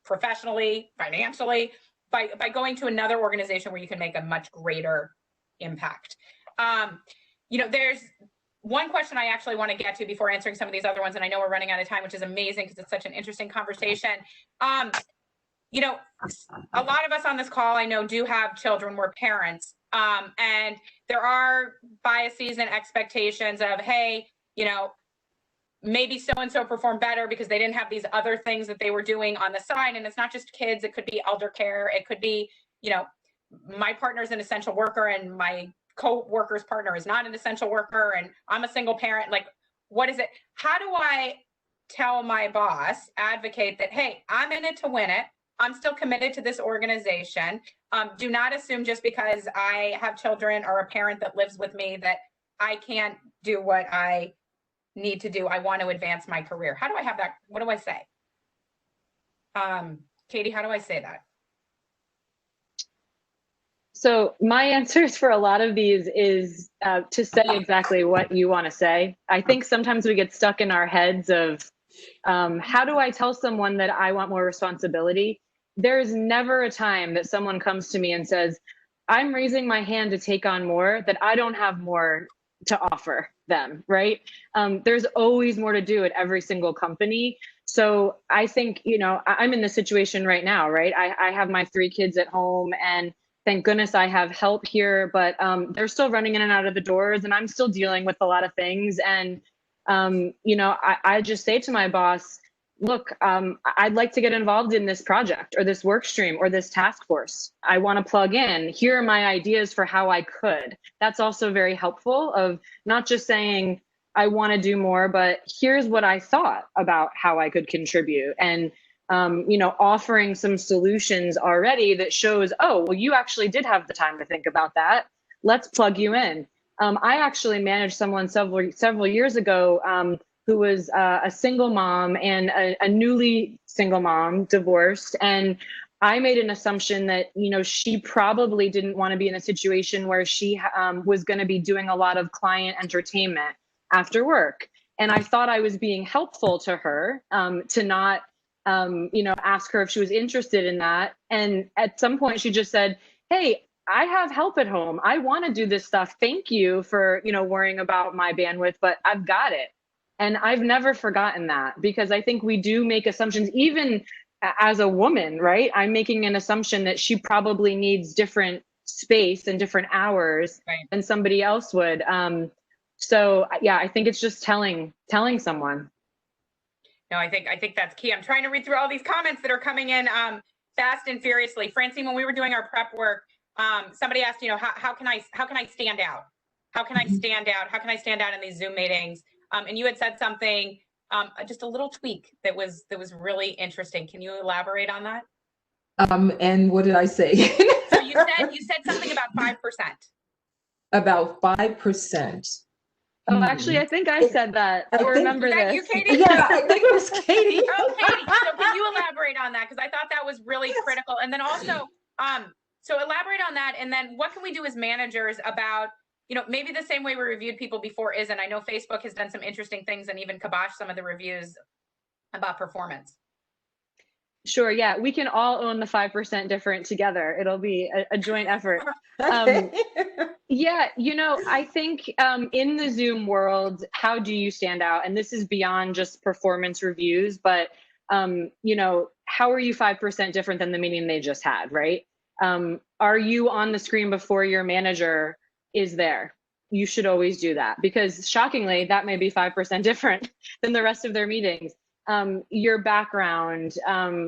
professionally, financially by going to another organization where you can make a much greater impact. There's one question I actually want to get to before answering some of these other ones, and I know we're running out of time, which is amazing because it's such an interesting conversation. A lot of us on this call, I know, do have children. We're parents, and there are biases and expectations of, hey, maybe so-and-so performed better because they didn't have these other things that they were doing on the side. And it's not just kids. It could be elder care. It could be, my partner's an essential worker and my co-worker's partner is not an essential worker and I'm a single parent. Like, what is it? How do I tell my boss, advocate that, hey, I'm in it to win it. I'm still committed to this organization. Do not assume just because I have children or a parent that lives with me that I can't do what I need to do. I want to advance my career. How do I have that? What do I say? Katie, how do I say that? So my answers for a lot of these is to say exactly what you want to say. I think sometimes we get stuck in our heads of how do I tell someone that I want more responsibility? There's never a time that someone comes to me and says, I'm raising my hand to take on more, that I don't have more to offer them, right? There's always more to do at every single company. So I think, I'm in this situation right now, right? I have my 3 kids at home, and thank goodness I have help here, but they're still running in and out of the doors, and I'm still dealing with a lot of things. And, I just say to my boss, look, I'd like to get involved in this project or this work stream or this task force. I want to plug in. Here are my ideas for how I could. That's also very helpful, of not just saying, I want to do more, but here's what I thought about how I could contribute. And, offering some solutions already that shows, oh, well, you actually did have the time to think about that. Let's plug you in. I actually managed someone several years ago who was a single mom and a newly single mom, divorced. And I made an assumption that, she probably didn't want to be in a situation where she was going to be doing a lot of client entertainment after work. And I thought I was being helpful to her, to not, ask her if she was interested in that. And at some point she just said, hey, I have help at home. I want to do this stuff. Thank you for, worrying about my bandwidth, but I've got it. And I've never forgotten that, because I think we do make assumptions, even as a woman, right? I'm making an assumption that she probably needs different space and different hours than somebody else would. So yeah, I think it's just telling someone. No, I think that's key. I'm trying to read through all these comments that are coming in fast and furiously. Francine, when we were doing our prep work, somebody asked, how can I stand out? How can I stand out? How can I stand out in these Zoom meetings? And you had said something, just a little tweak that was really interesting. Can you elaborate on that? And what did I say? So you said something about 5%. About 5%. Oh, actually, I think I said that. I remember this. You, Katie? Yeah, I think it was Katie. Oh, Katie. So can you elaborate on that? Because I thought that was really critical. And then also, so elaborate on that. And then what can we do as managers about, maybe the same way we reviewed people before isn't. I know Facebook has done some interesting things and even kiboshed some of the reviews about performance. Sure. Yeah, we can all own the 5% different together. It'll be a joint effort. Yeah, I think in the Zoom world, how do you stand out? And this is beyond just performance reviews, but how are you 5% different than the meeting they just had, right? Are you on the screen before your manager is there? You should always do that, because shockingly, that may be 5% different than the rest of their meetings. Your background,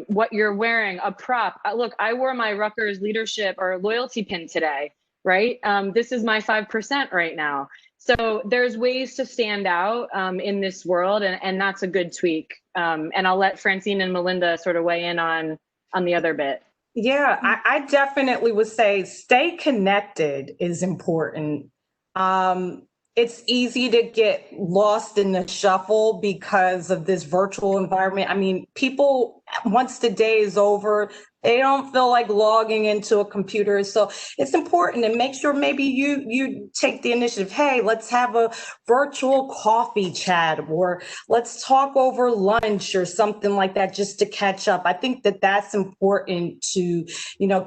what you're wearing, a prop. Look, I wore my Rutgers leadership or loyalty pin today, right? This is my 5% right now. So there's ways to stand out in this world, and that's a good tweak. And I'll let Francine and Melinda sort of weigh in on the other bit. Yeah, I definitely would say stay connected is important. It's easy to get lost in the shuffle because of this virtual environment. I mean, people, once the day is over, they don't feel like logging into a computer. So it's important to make sure maybe you take the initiative. Hey, let's have a virtual coffee chat, or let's talk over lunch or something like that, just to catch up. I think that's important to,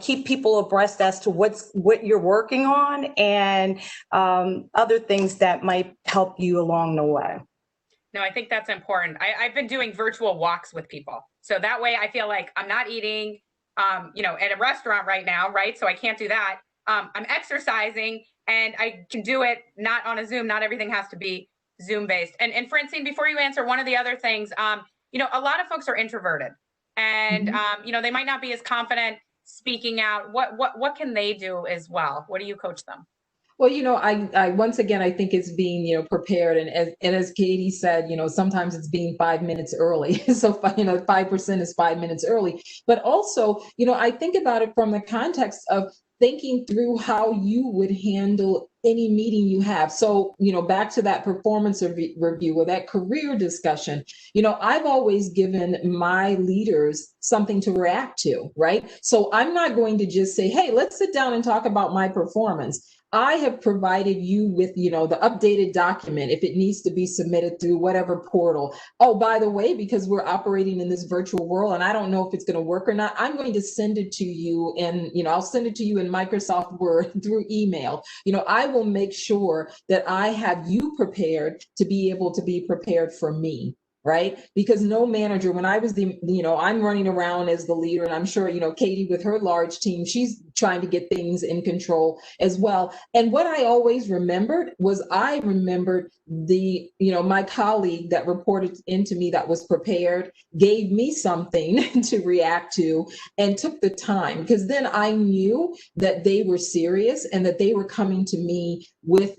keep people abreast as to what you're working on, and other ththings that might help you along the way. No, I think that's important. I've been doing virtual walks with people. So that way I feel like I'm not eating, at a restaurant right now, right? So I can't do that. I'm exercising, and I can do it not on a Zoom. Not everything has to be Zoom based. And Francine, before you answer, one of the other things, a lot of folks are introverted, and, they might not be as confident speaking out. What can they do as well? What do you coach them? Well, I once again, I think it's being, prepared. And as Katie said, sometimes it's being 5 minutes early. So, 5% is 5 minutes early. But also, I think about it from the context of thinking through how you would handle any meeting you have. So, back to that performance review or that career discussion, I've always given my leaders something to react to, right? So I'm not going to just say, hey, let's sit down and talk about my performance. I have provided you with, the updated document if it needs to be submitted through whatever portal. Oh, by the way, because we're operating in this virtual world and I don't know if it's going to work or not, I'm going to send it to you, and I'll send it to you in Microsoft Word through email. I will make sure that I have you prepared to be able to be prepared for me. right? Because no manager, when I was I'm running around as the leader, and I'm sure, Katie with her large team, she's trying to get things in control as well. And what I always remembered was my colleague that reported into me that was prepared gave me something to react to and took the time, because then I knew that they were serious and that they were coming to me with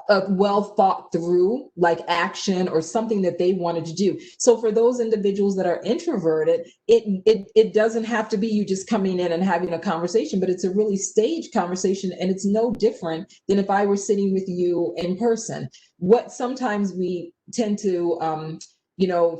a well thought through like action or something that they wanted to do. So for those individuals that are introverted, it doesn't have to be you just coming in and having a conversation, but it's a really staged conversation, and it's no different than if I were sitting with you in person. What sometimes we tend to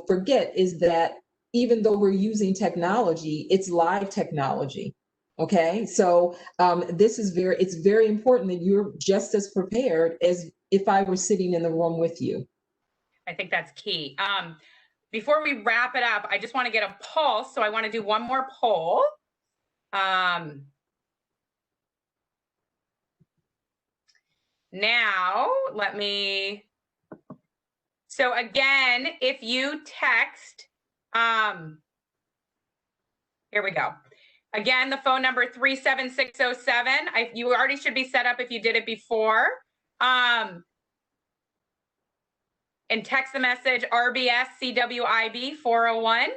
forget is that even though we're using technology, it's live technology. Okay, so it's very important that you're just as prepared as if I were sitting in the room with you. I think that's key. Before we wrap it up, I just want to get a pulse. So I want to do one more poll. Now, so again, if you text, here we go. Again, the phone number 37607. You already should be set up if you did it before. And text the message RBS CWIB 401.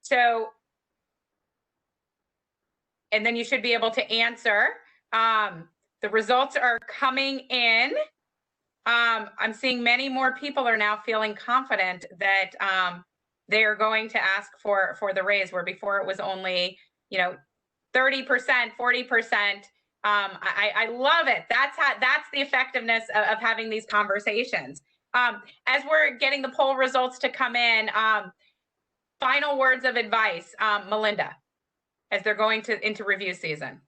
So, and then you should be able to answer. The results are coming in. I'm seeing many more people are now feeling confident that they are going to ask for the raise, where before it was only 30%, 40%. I love it. That's the effectiveness of having these conversations. As we're getting the poll results to come in, final words of advice, Melinda, as they're going into review season.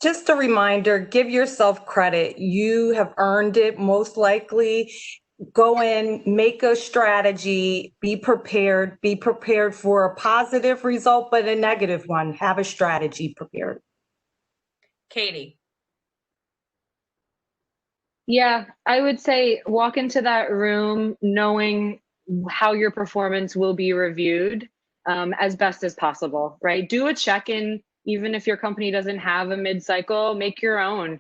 Just a reminder, give yourself credit. You have earned it most likely. Go in, make a strategy, be prepared for a positive result, but a negative one. Have a strategy prepared. Katie. Yeah, I would say walk into that room knowing how your performance will be reviewed as best as possible, right? Do a check-in, even if your company doesn't have a mid-cycle, make your own.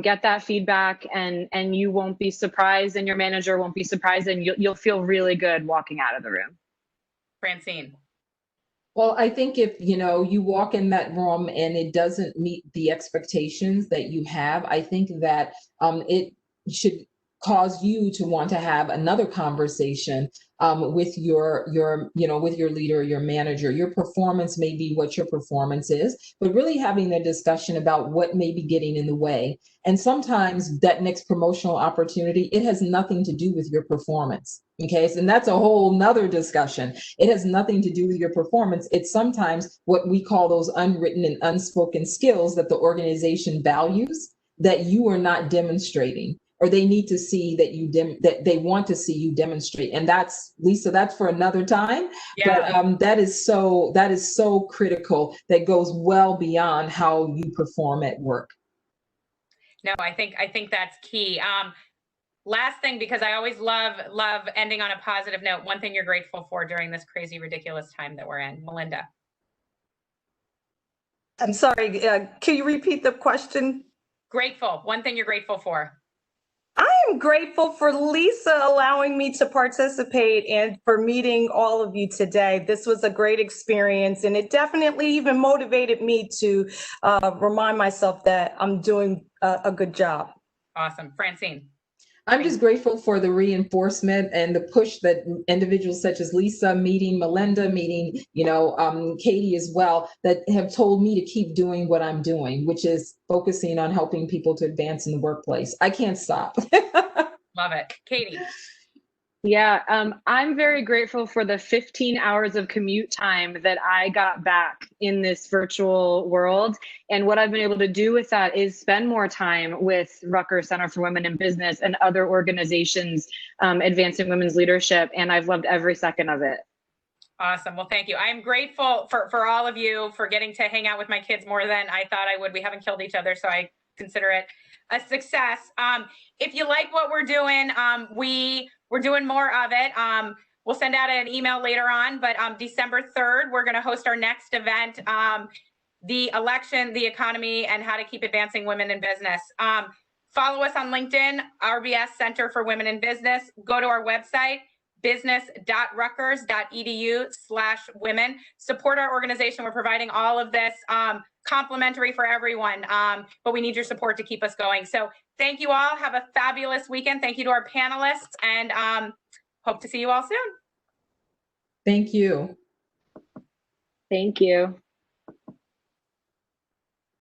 Get that feedback, and you won't be surprised, and your manager won't be surprised, and you'll feel really good walking out of the room. Francine. Well, I think if you walk in that room and it doesn't meet the expectations that you have, I think that it should cause you to want to have another conversation with your leader, your manager. Your performance may be what your performance is, but really having a discussion about what may be getting in the way. And sometimes that next promotional opportunity, it has nothing to do with your performance. Okay, and that's a whole nother discussion. It has nothing to do with your performance. It's sometimes what we call those unwritten and unspoken skills that the organization values that you are not demonstrating, or they need to see that they want to see you demonstrate. And that's, Lisa, that's for another time. Yeah. But that is so critical. That goes well beyond how you perform at work. No, I think that's key. Last thing, because I always love ending on a positive note. One thing you're grateful for during this crazy, ridiculous time that we're in, Melinda. I'm sorry. Can you repeat the question? Grateful. One thing you're grateful for. I am grateful for Lisa allowing me to participate and for meeting all of you today. This was a great experience, and it definitely even motivated me to remind myself that I'm doing a good job. Awesome. Francine. I'm just grateful for the reinforcement and the push that individuals such as Lisa, meeting Melinda, meeting, Katie as well, that have told me to keep doing what I'm doing, which is focusing on helping people to advance in the workplace. I can't stop. Love it. Katie. Yeah, I'm very grateful for the 15 hours of commute time that I got back in this virtual world. And what I've been able to do with that is spend more time with Rutgers Center for Women in Business and other organizations advancing women's leadership. And I've loved every second of it. Awesome. Well, thank you. I'm grateful for all of you for getting to hang out with my kids more than I thought I would. We haven't killed each other, so I consider it a success. If you like what we're doing, we're doing more of it. we'll send out an email later on, but December 3rd, we're going to host our next event, the election, the economy, and how to keep advancing women in business. Follow us on LinkedIn, RBS Center for Women in Business. Go to our website, business.rutgers.edu/women. Support our organization. We're providing all of this complimentary for everyone, but we need your support to keep us going. So thank you all. Have a fabulous weekend. Thank you to our panelists, and hope to see you all soon. Thank you. Thank you.